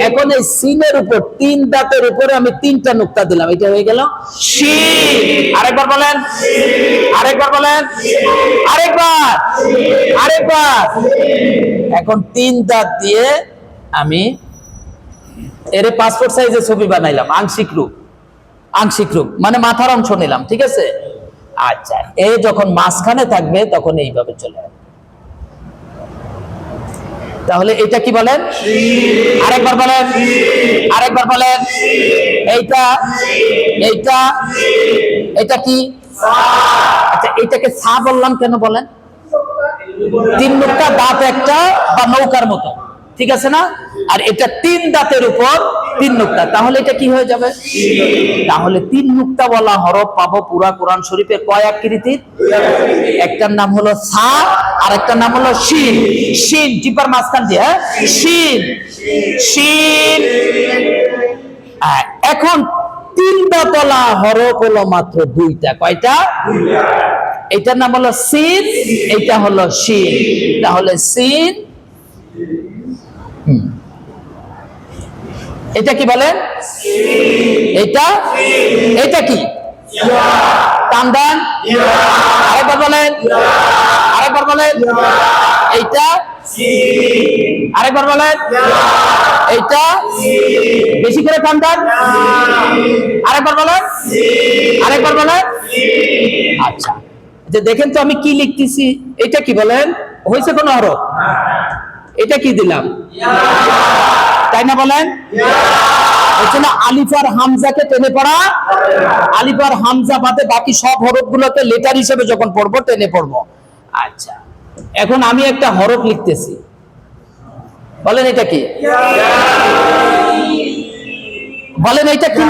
এখন এই সিনের উপর 3 দাঁতের উপরে আমি 3টা নুক্তা দিলাম, এটা হয়ে গেল শিন। আরেকবার বলেন, আরেকবার বলেন, আরেকবার, আরেকবার। এখন 3 দাঁত দিয়ে আমি এর পাসপোর্ট সাইজের ছবি বানাইলাম, আংশিক রূপ। আংশিক রূপ মানে মাথার অংশ নিলাম, ঠিক আছে? আচ্ছা, এই যখন মাঝখানে থাকবে তখন এইভাবে চলে আসবে। তাহলে এটা কি বলেন? আরেকবার বলেন, আরেকবার বলেন। এইটা, এইটা, এটা কি? আচ্ছা, এটাকে সা বললাম কেন বলেন? 3 নুক্তা, দাঁত একটা বা নৌকার মতো, ঠিক আছে না? আর এটা 3 দাঁতের উপর 3 নুক্তা, তাহলে এটা কি হয়ে যাবে? তাহলে 3 নুক্তাওয়ালা হরফ পাবো পুরা কোরআন শরীফের কয় আকৃতির? একটার নাম হলো সা, আর একটার নাম হলো শিন। শিন জিপার মাঝখান দিয়ে, হ্যাঁ, শিন। শিন। এখন 3 দাঁতওয়ালা হরফ হলো মাত্র 2টা। কয়টা? এটার নাম হলো সিন, এটা হলো শিন। তাহলে সিন, এটা কি বলেন? এটা, এটা কি? টান দেন, আরেকবার বলেন, আরেকবার বলেন। এইটা, আরেকবার বলেন। এইটা, বেশি করে টান দেন, আরেকবার বলেন, আরেকবার বলেন। আচ্ছা, যে দেখেন তো আমি কি লিখতেছি, এটা কি বলেন? হয়েছে কোন হরফ? এটা কি দিলাম? তাই না বলেন? আলিফ আর হামজাকে টেনে পড়া, আলিফ আর হামজা বাদে বাকি সব হরফগুলোকে লেটার হিসেবে যখন পড়বো টেনে পড়বো। আচ্ছা, এখন আমি একটা হরফ লিখতেছি, বলেন এটা কি? বলেন এটা কি?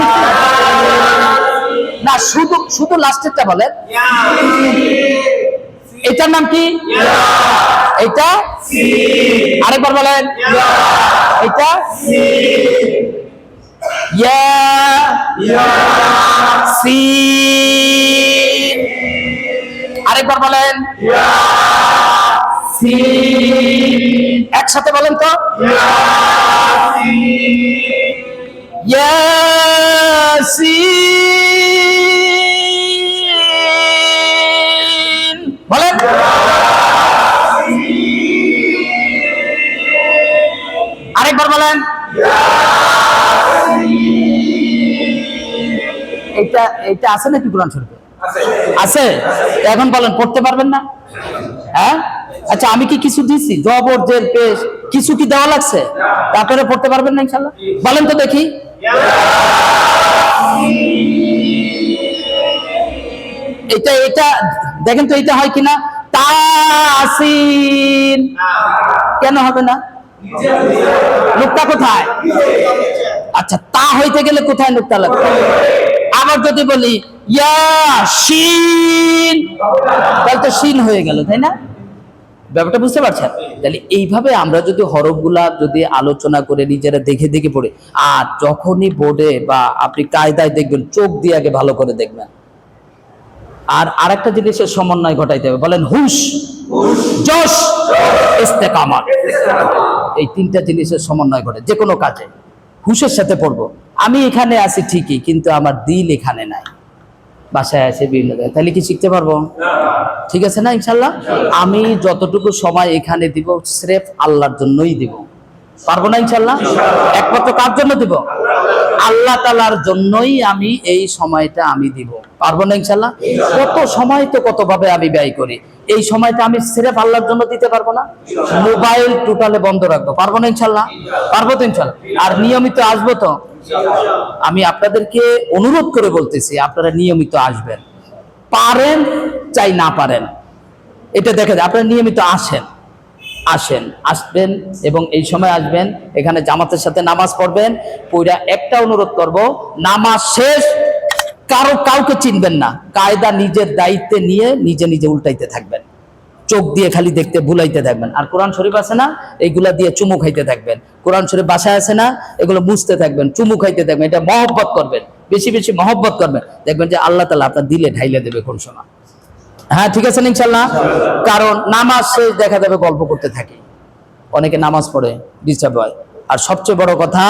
না, শুধু শুধু লাস্টেরটা বলেন। এটার নাম কি? এটা, আরেকবার বলেন। এটা ইয়া, সিন। আরেকবার বলেন সিন। একসাথে বলেন তো, ইয়াসিন। বলেন আরেকবার বলেন। এটা এটা আছে নাকি কোরআন শরীফে? আছে। এখন বলেন, পড়তে পারবেন না? হ্যাঁ, আচ্ছা, আমি কি কিছু দিছি? জবর জের পেশ কিছু কি দেওয়া লাগছে? তারপরে পড়তে পারবেন না ইনশাআল্লাহ? বলেন তো দেখি। এটা এটা দেখেন তো, এটা হয় কিনা? তাসিন। কেন হবে না? নুক্তা কোথায়? আচ্ছা, তা হইতে গেলে কোথায় নুক্তা লাগবে? আবার যদি বলি ইয়াসিন, তাহলে তো শিন হয়ে গেল, তাই না? ব্যাপারটা বুঝতে পারছেন? তাহলে এইভাবে আমরা যদি হরফগুলা যদি আলোচনা করে নিজেরা দেখে দেখে পড়ি, আর যখনই বোর্ডে বা আপনি কায়দায় দেখবেন, চোখ দিয়ে আগে ভালো করে দেখবেন। আর আরেকটা জিনিসের সমন্বয় ঘটাইতে হবে, বলেন হুশ, জোশ, ইস্তেকামাত। এই 3টা জিনিসের সমন্বয় ঘটে যে কোনো কাজে। হুশের সাথে পড়বো, আমি এখানে আছি ঠিকই, কিন্তু আমার দিল এখানে নাই, বাসায় আছে বিভিন্ন জায়গায়, তাহলে কি শিখতে পারবো? ঠিক আছে না ইনশাল্লাহ? আমি যতটুকু সময় এখানে দিব স্রেফ আল্লাহর জন্যই দিব, পারবো না ইনশাল্লাহ? একমাত্র কার জন্য দিব? আল্লাহ তাআলার জন্যই আমি এই সময়টা আমি দিব, পারবো না ইনশাল্লাহ? কত সময় তো কত ভাবে আমি ব্যয় করি, এই সময়টা আমি স্রেফ আল্লাহর জন্য দিতে পারবো না? মোবাইল টোটালে বন্ধ রাখবো, পারবো না ইনশাল্লাহ? পারবো তো ইনশাল্লাহ? আর নিয়মিত আসবো তো? আমি আপনাদেরকে অনুরোধ করে বলতেছি, আপনারা নিয়মিত আসবেন, পারেন চাই না পারেন, এটা দেখে আপনারা নিয়মিত আসবেন এবং এই সময় আসবেন, এখানে জামাতের সাথে নামাজ পড়বেন। পুরা একটা অনুরোধ করব, নামাজ শেষ কাউকে চিনবেন না, কায়দা নিজের দায়িত্বে নিয়ে নিজে নিজে উল্টাইতে থাকবেন, চোখ দিয়ে খালি দেখতে ভুলাইতে থাকবেন। আর কোরআন শরীফ আছে না, এইগুলা দিয়ে চুমু খাইতে থাকবেন। কোরআন শরীফ বাসায় আছে না, এগুলো মুছতে থাকবেন, চুমু খাইতে থাকবেন। এটা মহব্বত করবেন, বেশি বেশি মহব্বত করবেন, দেখবেন যে আল্লাহ তাআলা আপনার দিলে ঢাইলে দেবে কোন সময়। হ্যাঁ, ঠিক আছে ইনশাল্লাহ? কারণ নামাজ শেষ দেখা যাবে গল্প করতে থাকি, অনেকে নামাজ পড়ে ডিস্টার্ব হয়। আর সবচেয়ে বড় কথা,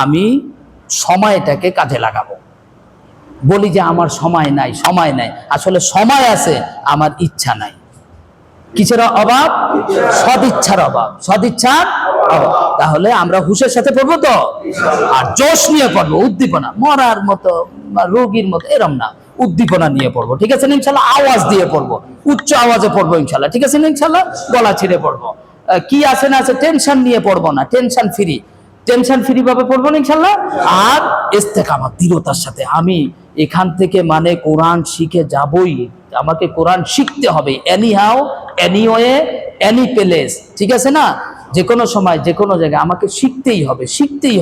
আমি সময়টাকে কাজে লাগাবো। বলি যে আমার সময় নাই, আসলে সময় আছে, আমার ইচ্ছা নাই। কিসের অভাব? সদিচ্ছার অভাব, তাহলে আমরা হুঁশের সাথে পড়বো তো, আর জোশ নিয়ে পড়বো, উদ্দীপনা, মরার মতো রোগীর মতো এরম না, উদ্দীপনা নিয়ে পড়বো, ঠিক আছে না ইনশাল্লাহ? আওয়াজ দিয়ে পড়বো, উচ্চ আওয়াজে পড়বো ইনশাল্লাহ, ঠিক আছে না ইনশাল্লাহ? গলা ছিঁড়ে পড়বো, কি আছে না আছে টেনশন নিয়ে পড়বো না, টেনশন ফ্রি ভাবে পড়বো না ইনশাল্লাহ। আর ইস্তেকামত, দৃঢ়তার সাথে, আমি এখান থেকে মানে কোরআন শিখে যাবই, আমাকে কোরআন শিখতে হবে, any how, any way, any place, ঠিক আছে না? যে কোনো সময়, যে কোনো জায়গায় আমাকে শিখতেই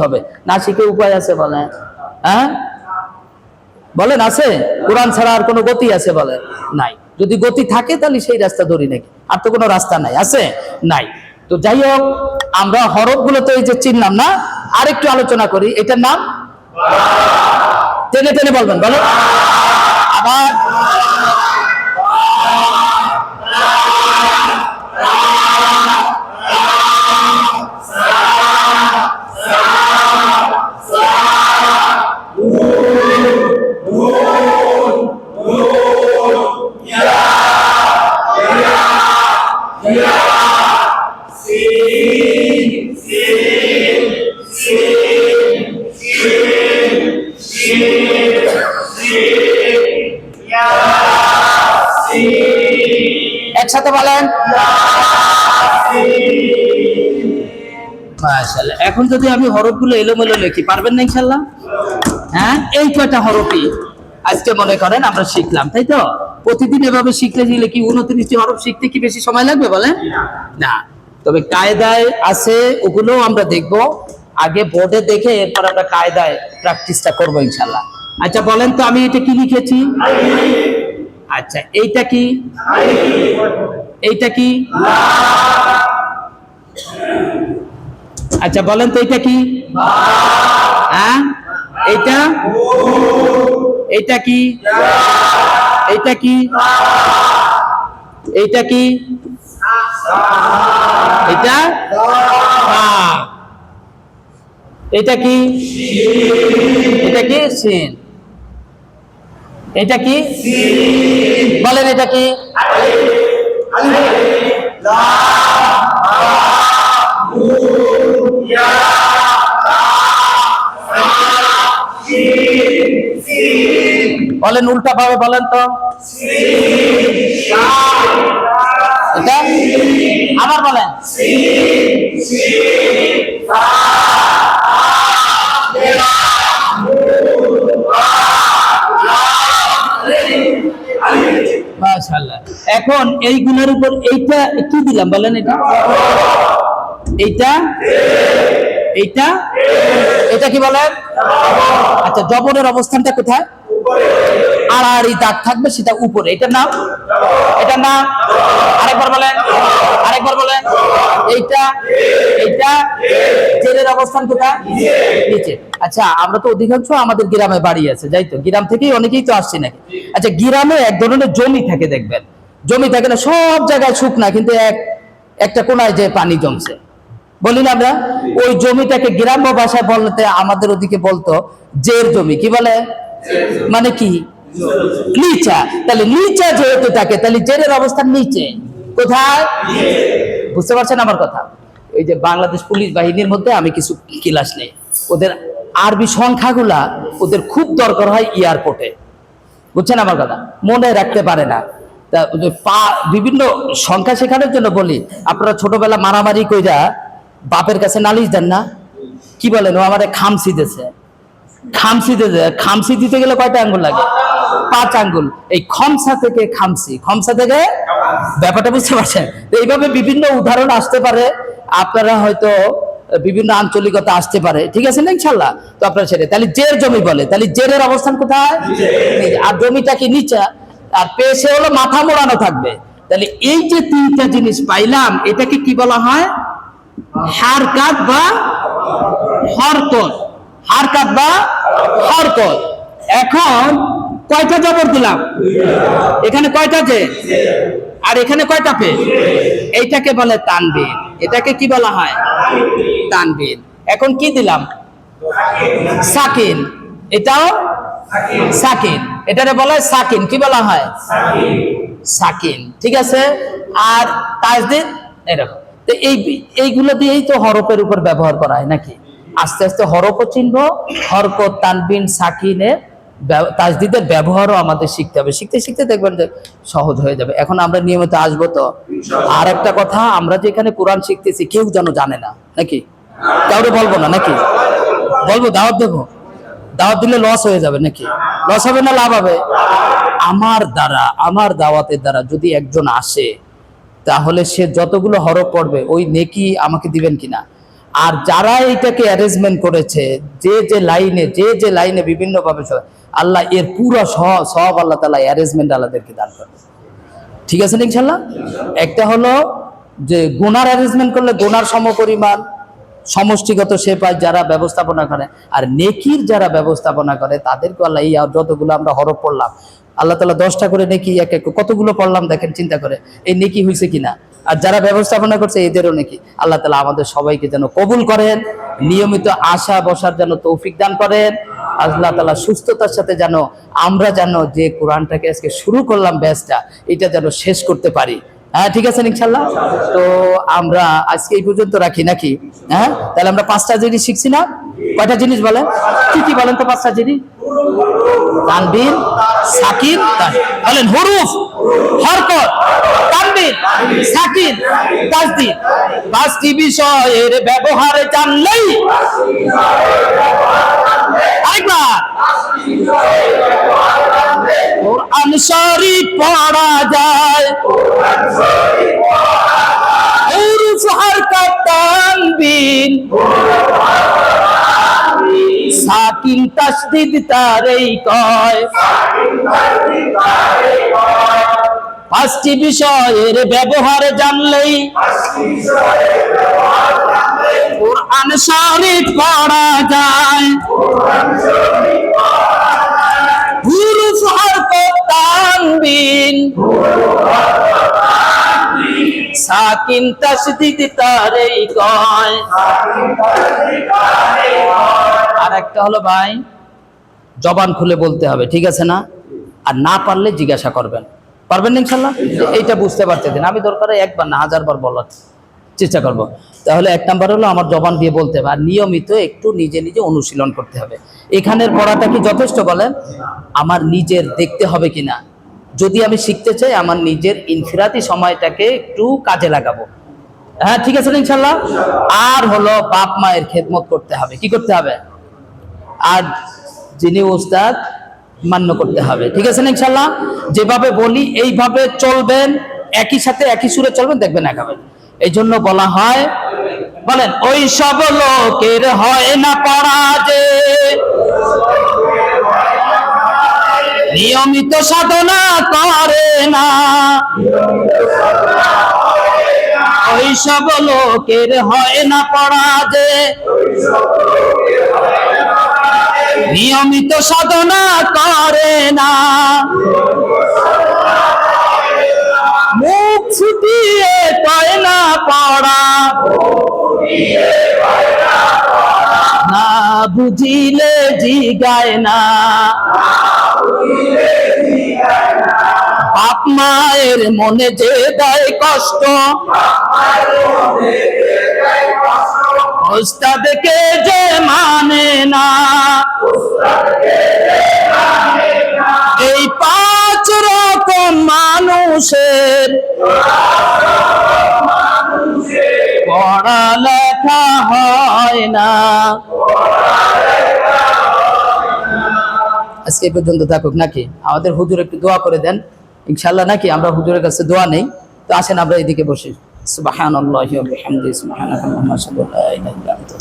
হবে। না শিখে উপায় আছে বলেন? হ্যাঁ বলেন, আছে? কোরআন ছাড়া আর কোনো গতি আছে বলেন? নাই। যদি গতি থাকে তাহলে সেই রাস্তা ধরি নাকি? আর তো কোনো রাস্তা নাই, আছে? নাই। তো যাই হোক, আমরা হরফগুলো তো এই যে চিনলাম না, আরেকটু আলোচনা করি। এটার নাম টেনে টেনে বলবেন, বলো আবার। একসাথে বলেন মাশাআল্লাহ। এখন যদি আমি হরফগুলো এলোমেলো লিখি, পারবেন না ইনশাআল্লাহ? হ্যাঁ, এই কয়টা হরফই আজকে মনে করেন আমরা শিখলাম, তাই তো? প্রতিদিন এভাবে শিখলে কি 29টি হরফ শিখতে কি বেশি সময় লাগবে বলেন? না। তবে কায়দায় আছে, ওগুলো আমরা দেখব, আগে বোর্ডে দেখে এরপর আমরা কায়দায় প্র্যাকটিসটা করবো ইনশাআল্লাহ। আচ্ছা বলেন তো, আমি এটা কি লিখেছি? আচ্ছা, এইটা কি? এইটা কি? আচ্ছা বলেন তো, এইটা কি? হ্যাঁ, এইটা? এইটা কি? এইটা কি? এইটা কি? এটা? এটা কি? এটা কি? সিন। এটা কি? বলেন, এটা কি? বলেন উল্টা ভাবে বলেন তো। এটা আবার বলেন। মাশাআল্লাহ। এখন এইগুলোর উপর এইটা কি দিলাম বলেন? এটা এইটা এইটা এটা কি বলেন? আচ্ছা, জবরের অবস্থানটা কোথায়? আড়াআড়ি দাগ থাকবে, সেটা উপরে। এটার নাম? এটার নাম আরেকবার বলেন, আরেকবার বলেন। এইটা এইটা জেরের অবস্থান কোথায়? নিচে। আচ্ছা, আমরা তো অধিকাংশ আমাদের গ্রামে বাড়ি আছে, যাই তো, গ্রাম থেকেই অনেকেই তো আসছি নাকি? আচ্ছা, গ্রামে এক ধরনের জমি থাকে, দেখবেন জমি থাকে না, সব জায়গায় শুকনা, কিন্তু একটা কোনায় যে পানি জমছে, বলি না আমরা? ওই জমিটাকে গ্রাম্য ভাষায় বলতে আমাদের ওদিকে বলতো জের জমি। কি বলে? মানে কি? নিচা। তাহলে নিচা যেহেতু থাকে, তাহলে জেরের অবস্থান নিচে। কোথায়? বুঝতে পারছেন আমার কথা? এই যে বাংলাদেশ পুলিশ বাহিনীর মধ্যে আমি কিছু ক্লাস নেই, ওদের আরবি সংখ্যাগুলা ওদের খুব দরকার হয় এয়ারপোর্টে। বুঝছেন আমার কথা? মনে রাখতে পারে না। তা বিভিন্ন সংখ্যা শেখানোর জন্য বলি, আপনারা ছোটবেলা মারামারি কইরা বাপের কাছে নালিশ দেন না? কি বলেন? ও আমারে খামসি দিতেছে। খামসি দিতে গেলে কয়টা আঙ্গুল লাগে? 5 আঙ্গুল। এই খমসা থেকে খামসি, খমসা থেকে, ব্যাপারটা বুঝতে পারছেন? এইভাবে বিভিন্ন উদাহরণ আসতে পারে, আপনারা হয়তো বিভিন্ন আঞ্চলিকতা আসতে পারে, ঠিক আছে না ইনশাল্লাহ? তো আপনারা সেটা, তাহলে জের জমি বলে, তাহলে জেরের অবস্থান কোথায়? আর জমিটা কি নিচা, আর পেশে হলো মাথা মোড়ানো থাকবে। তাহলে এই যে 3টা জিনিস পাইলাম, এটাকে কি বলা হয়? হারকাত বা হরকত। হারকাত বা হরকত। এখন কয়টা জবর দিলাম? এখানে কয়টা যে, আর এখানে কয়টা পেশ? এইটাকে বলে তানবিন। এটাকে কি বলা হয়? তানবিন। এখন কি দিলাম? সাকিন। এটাও সাকিন, এটারে বলা হয় সাকিন। কি বলা হয়? সাকিন। ঠিক আছে। আর তাজদিদ এরকম। তো এইগুলো দিয়েই তো হরফের উপর ব্যবহার করা হয় নাকি? আস্তে আস্তে হরফও চিনব, হরকত, তানবিন, সাকিনের, তাজদিদের ব্যবহারও আমাদের শিখতে হবে। শিখতে শিখতে দেখবেন যে সহজ হয়ে যাবে। এখন আমরা নিয়মিত আসবো তো। আর একটা কথা, আমরা যে এখানে কোরআন শিখতেছি কেউ যেন জানে না নাকি? কাউরে বলবো না নাকি? বলবো? দাওয়াত দেবো? দাওয়াত দিলে লস হয়ে যাবে নাকি? লস হবে না লাভ হবে? আমার দ্বারা, আমার দাওয়াতের দ্বারা যদি একজন আসে, তাহলে সে যতগুলো হরফ পড়বে ওই নেকি আমাকে দিবেন কিনা? আর যারা এইটাকে অ্যারেঞ্জমেন্ট করেছে, যে লাইনে বিভিন্ন ভাবে, আল্লাহ এর পুরো সব আল্লাহ তাআলা অ্যারেঞ্জমেন্ট আল্লাহদেরকে দান করবে। ঠিক আছে ইনশাআল্লাহ? একটা হলো যে গুনার অ্যারেঞ্জমেন্ট করলে গুনার সমপরিমাণ সমষ্টিগত সে পায় যারা ব্যবস্থাপনা করে, আর নেকির যারা ব্যবস্থাপনা করে তাদেরকে আল্লাহ, এই যতগুলো আমরা হরফ পড়লাম, আল্লাহ তাআলা 10টা করে নেকি, এক এক কতগুলো পড়লাম দেখেন, চিন্তা করে এই নেকি হয়েছে কিনা। আর যারা ব্যবস্থাপনা করছে এদেরও নেকি। আল্লাহ তাআলা আমাদের সবাইকে যেন কবুল করেন, নিয়মিত আসা বসার যেন তৌফিক দান করেন। আল্লাহ তাআলা সুস্থতার সাথে যেন আমরা যেন যে কোরআনটাকে আজকে শুরু করলাম ব্যাচটা, এটা যেন শেষ করতে পারি। হ্যাঁ, ঠিক আছে ইনশাআল্লাহ? তো আমরা আজকে এই পর্যন্ত রাখি নাকি? হ্যাঁ, তাহলে আমরা 5টা জিনিস শিখছি না? কয়টা জিনিস বলেন? কি কি বলেন তো 5টা জিনিস? তানবিন, সাকিন, বলেন হুরুফ, হরকত, তানবিন, সাকিন, তাজদীদ। 5টি বিষয়ের ব্যবহার জানলেই, আরেকবার, কোরআন শরীফ পড়া যায়। হুরুফ, হরকত, তানবিন, সাকিন, তাসদীদ তারেই কয়। 5টি বিষয়ের ব্যবহার জানলেই কোরআন শরীফ পড়া যায়। হুরুফ, হরকত, তানবিন, সাকিন, তাসদীদ তারেই কয়। আর একটা হলো ভাই, জবান খুলে বলতে হবে, ঠিক আছে না? আর না পারলে জিজ্ঞাসা করবেন। পারবেন না ইনশাআল্লাহ? এইটা বুঝতে পারতেছেন, আমি দরকার একবার না 1000বার বলার চেষ্টা করব। তাহলে 1 নাম্বার হলো আমার জবান দিয়ে বলতে হবে, আর নিয়মিত একটু নিজে নিজে অনুশীলন করতে হবে। এখানের পড়াটা কি যথেষ্ট বলেন? আমার নিজের দেখতে হবে কিনা। যদি আমি শিখতে চাই, আমার নিজের ইনফিরাতি সময়টাকে একটু কাজে লাগাবো। হ্যাঁ, ঠিক আছে ইনশাআল্লাহ? আর হলো বাপ মায়ের খেদমত করতে হবে। কি করতে হবে? আর যিনি ওস্তাদ মান্য করতে হবে। ঠিক আছে ইনশাআল্লাহ? যেভাবে বলি এইভাবে চলবেন, একই সাথে একই সুরে চলবেন, দেখবেন একাবেন। এই জন্য বলা হয়, বলেন, ওই সব লোকের হয় না পড়া যে নিয়মিত সাধনা করে না। ওই সব লোকের হয় না পড়া যে নিয়মিত সাধনা করে না। মুখ ফুটিয়ে কয় না পড়া, না বুঝিলে জিগায় না, বাপ মায়ের মনে যে দেয় কষ্ট, ওস্তাদকে যে মানে না। এই 5 রকম মানুষের পড়ালেখা হয় না। আজকে এই পর্যন্ত থাকুক নাকি? আমাদের হুজুর একটু দোয়া করে দেন ইনশাআল্লাহ নাকি? আমরা হুজুরের কাছে দোয়া নেই, তো আসেন আমরা এদিকে বসি। সুবহানাল্লাহি ওয়া বিহামদিহি, সুবহানাকাল্লাহুম্মা ওয়া বিহামদিকা, লা ইলাহা ইল্লা আনতা।